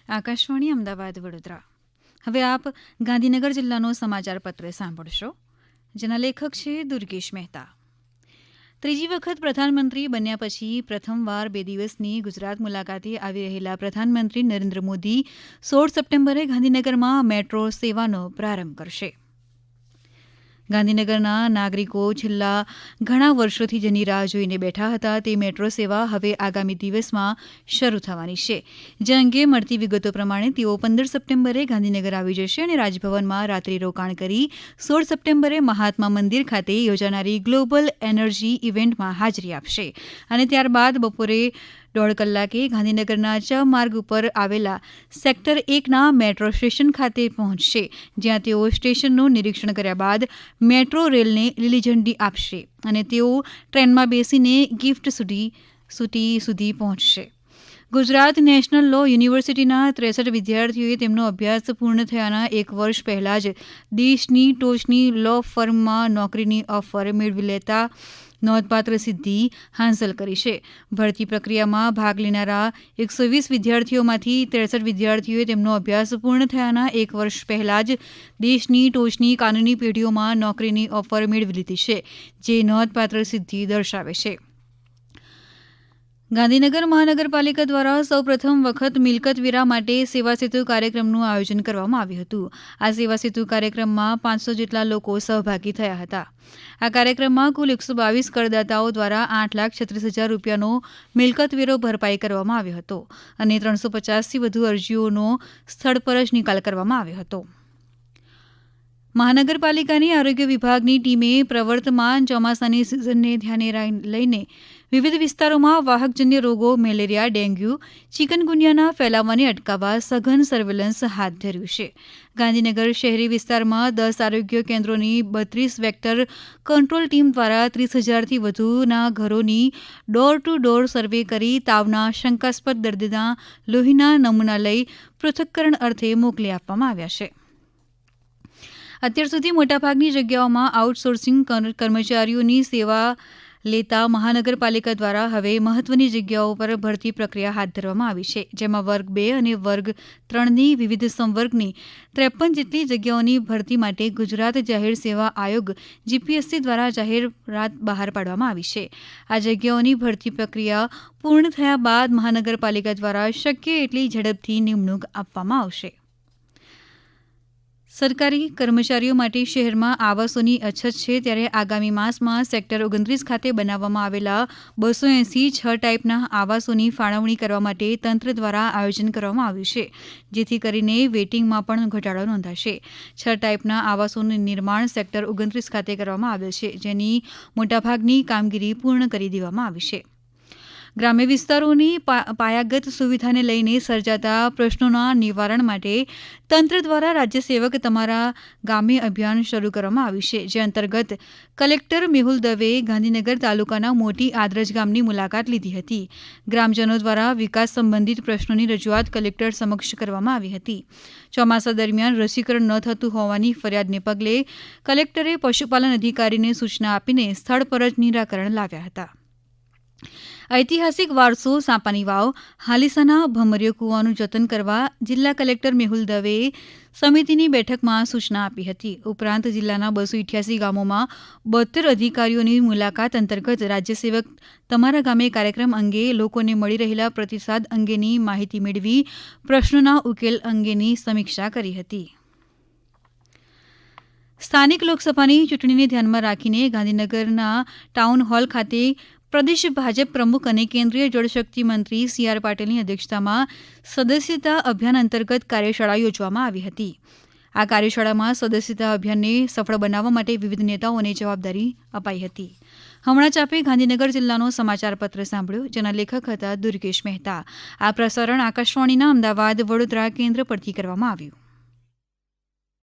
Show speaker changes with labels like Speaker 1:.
Speaker 1: આકાશવાણી અમદાવાદ વડોદરા. હવે આપ ગાંધીનગર જિલ્લાનો સમાચાર પત્ર સાંભળશો, જેના લેખક છે દુર્ગેશ મહેતા. ત્રીજી વખત પ્રધાનમંત્રી બન્યા પછી પ્રથમવાર 2 દિવસની ગુજરાત મુલાકાતે આવી રહેલા પ્રધાનમંત્રી નરેન્દ્ર મોદી 16 સપ્ટેમ્બરે ગાંધીનગરમાં મેટ્રો સેવાનો પ્રારંભ કરશે. ગાંધીનગરના નાગરિકો છેલ્લા ઘણા વર્ષોથી જેની રાહ જોઈને બેઠા હતા તે મેટ્રો સેવા હવે આગામી દિવસમાં શરૂ થવાની છે. જે અંગે મળતી વિગતો પ્રમાણે તેઓ 15 સપ્ટેમ્બરે ગાંધીનગર આવી જશે અને રાજભવનમાં રાત્રિ રોકાણ કરી 16 સપ્ટેમ્બરે મહાત્મા મંદિર ખાતે યોજાનારી ગ્લોબલ એનર્જી ઇવેન્ટમાં હાજરી આપશે અને ત્યારબાદ બપોરે 1.5 કલાકે ગાંધીનગરના ચ માર્ગ ઉપર આવેલા સેક્ટર 1ના મેટ્રો સ્ટેશન ખાતે પહોંચશે, જ્યાં તેઓ સ્ટેશનનું નિરીક્ષણ કર્યા બાદ મેટ્રો રેલને લીલી ઝંડી આપશે અને તેઓ ટ્રેનમાં બેસીને ગિફ્ટ સિટી સુધી પહોંચશે. ગુજરાત નેશનલ લો યુનિવર્સિટીના 63 વિદ્યાર્થીઓએ તેમનો અભ્યાસ પૂર્ણ થયાના 1 વર્ષ પહેલા જ દેશની ટોચની લો ફર્મમાં નોકરીની ઓફર મેળવી લેતા નોંધપાત્ર સિદ્ધિ હાંસલ કરી છે. ભરતી પ્રક્રિયામાં ભાગ લેનારા 120 વિદ્યાર્થીઓમાંથી 63 વિદ્યાર્થીઓએ તેમનો અભ્યાસ પૂર્ણ થયાના 1 વર્ષ પહેલા જ દેશની ટોચની કાનૂની પેઢીઓમાં નોકરીની ઓફર મેળવી લીધી છે, જે નોંધપાત્ર સિદ્ધિ દર્શાવે છે. ગાંધીનગર મહાનગરપાલિકા દ્વારા સૌપ્રથમ વખત મિલકત વેરા માટે સેવા સેતુ કાર્યક્રમનું આયોજન કરવામાં આવ્યું હતું. આ સેવા સેતુ કાર્યક્રમમાં 500 જેટલા લોકો સહભાગી થયા હતા. આ કાર્યક્રમમાં કુલ 122 કરદાતાઓ દ્વારા 8,36,000 રૂપિયાનો મિલકત વેરો ભરપાઈ કરવામાં આવ્યો હતો અને 350થી વધુ અરજીઓનો સ્થળ પર જ નિકાલ કરવામાં આવ્યો હતો. મહાનગરપાલિકાની આરોગ્ય વિભાગની ટીમે પ્રવર્તમાન ચોમાસાની સિઝનને ધ્યાને લઈને વિવિધ વિસ્તારોમાં વાહકજન્ય રોગો મેલેરિયા, ડેન્ગ્યુ, ચિકનગુનિયાના ફેલાવાને અટકાવવા સઘન સર્વેલન્સ હાથ ધર્યું છે. ગાંધીનગર શહેરી વિસ્તારમાં 10 આરોગ્ય કેન્દ્રોની 32 વેક્ટર કંટ્રોલ ટીમ દ્વારા 30,000થી વધુના ઘરોની ડોર ટુ ડોર સર્વે કરી તાવના શંકાસ્પદ દર્દીના લોહીના નમૂના લઈ પૃથક્કરણ અર્થે મોકલી આપવામાં આવ્યા છે. અત્યાર સુધી મોટાભાગની જગ્યાઓમાં આઉટસોર્સિંગ કર્મચારીઓની સેવા લેતા મહાનગરપાલિકા દ્વારા હવે મહત્વની જગ્યાઓ પર ભરતી પ્રક્રિયા હાથ ધરવામાં આવી છે, જેમાં વર્ગ 2 અને વર્ગ 3ની વિવિધ સંવર્ગની 53 જેટલી જગ્યાઓની ભરતી માટે ગુજરાત જાહેર સેવા આયોગ જીપીએસસી દ્વારા જાહેરાત બહાર પાડવામાં આવી છે. આ જગ્યાઓની ભરતી પ્રક્રિયા પૂર્ણ થયા બાદ મહાનગરપાલિકા દ્વારા શક્ય એટલી ઝડપથી નિમણૂક આપવામાં આવશે. સરકારી કર્મચારીઓ માટે શહેરમાં આવાસોની અછત છે, ત્યારે આગામી માસમાં સેક્ટર 29 ખાતે બનાવવામાં આવેલા 286 ટાઈપના આવાસોની ફાળવણી કરવા માટે તંત્ર દ્વારા આયોજન કરવામાં આવ્યું છે, જેથી કરીને વેઇટિંગમાં પણ ઘટાડો નોંધાશે. 6 ટાઈપના આવાસોનું નિર્માણ સેક્ટર 29 ખાતે કરવામાં આવેલ છે, જેની મોટાભાગની કામગીરી પૂર્ણ કરી દેવામાં આવી છે. ગ્રામ્ય વિસ્તારોની પાયાગત સુવિધાને લઈને સર્જાતા પ્રશ્નોના નિવારણ માટે તંત્ર દ્વારા રાજ્ય સેવક તમારા ગામે અભિયાન શરૂ કરવામાં આવ્યું છે, જે અંતર્ગત કલેક્ટર મેહુલ દવેએ ગાંધીનગર તાલુકાના મોટી આદરજ ગામની મુલાકાત લીધી હતી. ગ્રામજનો દ્વારા વિકાસ સંબંધિત પ્રશ્નોની રજૂઆત કલેક્ટર સમક્ષ કરવામાં આવી હતી. ચોમાસા દરમિયાન રસીકરણ ન થતું હોવાની ફરિયાદને પગલે કલેક્ટરે પશુપાલન અધિકારીને સૂચના આપીને સ્થળ પર જ નિરાકરણ લાવ્યા હતા. ઐતિહાસિક વારસો સાપાની વાવ હાલીસાના ભમરીયો કૂવાનું જતન કરવા જિલ્લા કલેક્ટર મેહુલ દવેએ સમિતિની બેઠકમાં સૂચના આપી હતી. ઉપરાંત જિલ્લાના 288 ગામોમાં 72 અધિકારીઓની મુલાકાત અંતર્ગત રાજ્યસેવક તમારા ગામે કાર્યક્રમ અંગે લોકોને મળી રહેલા પ્રતિસાદ અંગેની માહિતી મેળવી પ્રશ્નોના ઉકેલ અંગેની સમીક્ષા કરી હતી. સ્થાનિક લોકસભાની ચૂંટણીને ધ્યાનમાં રાખીને ગાંધીનગરના ટાઉન હોલ ખાતે પ્રદેશ ભાજપ પ્રમુખ અને કેન્દ્રીય જળશક્તિ મંત્રી સી.આર. પાટીલની અધ્યક્ષતામાં સદસ્યતા અભિયાન અંતર્ગત કાર્યશાળા યોજવામાં આવી હતી. આ કાર્યશાળામાં સદસ્યતા અભિયાનને સફળ બનાવવા માટે વિવિધ નેતાઓને જવાબદારી અપાઈ હતી. હમણાં ચાપે ગાંધીનગર જિલ્લાનો સમાચાર પત્ર સાંભળ્યો, જેના લેખક હતા દુર્ગેશ મહેતા. આ પ્રસારણ આકાશવાણીના અમદાવાદ વડોદરા કેન્દ્ર પરથી કરવામાં આવ્યું.